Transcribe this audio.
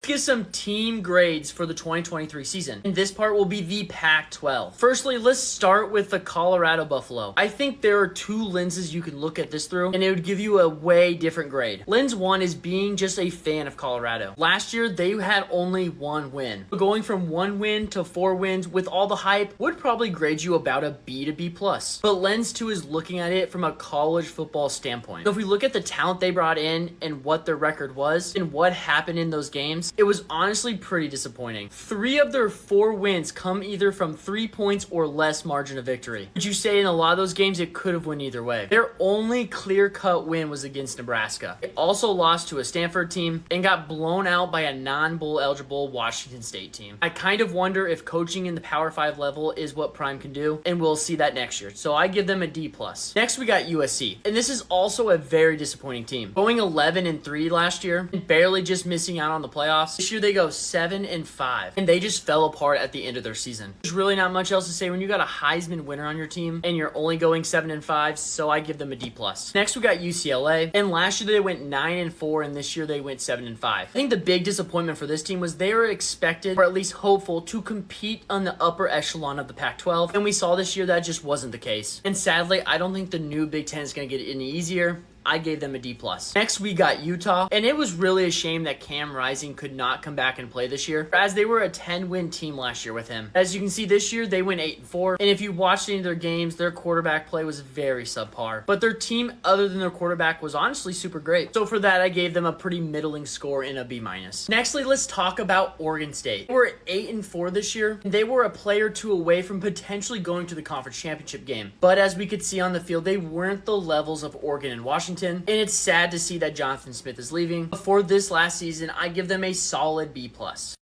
Let's get some team grades for the 2023 season. And this part will be the Pac-12. Firstly, let's start with the Colorado Buffalo. I think there are two lenses you can look at this through, and it would give you a way different grade. Lens one is being just a fan of Colorado. Last year, they had only one win. Going from one win to 4 wins with all the hype would probably grade you about a B to B+. But lens two is looking at it from a college football standpoint. So if we look at the talent they brought in and what their record was and what happened in those games, it was honestly pretty disappointing. 3 of their 4 wins come either from 3 points or less margin of victory. Would you say in a lot of those games it could have went either way? Their only clear-cut win was against Nebraska. They also lost to a Stanford team and got blown out by a non-bowl eligible Washington State team. I kind of wonder if coaching in the Power 5 level is what Prime can do, and we'll see that next year. So I give them a D+. Next we got USC, and this is also a very disappointing team. Going 11-3 last year and barely just missing out on the playoffs. This year they go 7-5, and they just fell apart at the end of their season. There's really not much else to say when you got a Heisman winner on your team and you're only going 7-5, so I give them a D+. Next we got UCLA, and last year they went 9-4, and this year they went 7-5. I think the big disappointment for this team was they were expected, or at least hopeful, to compete on the upper echelon of the Pac-12, and we saw this year that just wasn't the case. And sadly, I don't think the new Big Ten is going to get any easier. I gave them a D+. Next, we got Utah, and it was really a shame that Cam Rising could not come back and play this year, as they were a 10-win team last year with him. As you can see, this year they went 8-4, and if you watched any of their games, their quarterback play was very subpar. But their team, other than their quarterback, was honestly super great. So for that, I gave them a pretty middling score in a B-. Nextly, let's talk about Oregon State. They were 8-4 this year, and they were a player or two away from potentially going to the conference championship game. But as we could see on the field, they weren't the levels of Oregon and Washington. And it's sad to see that Jonathan Smith is leaving. Before this last season, I give them a solid B+.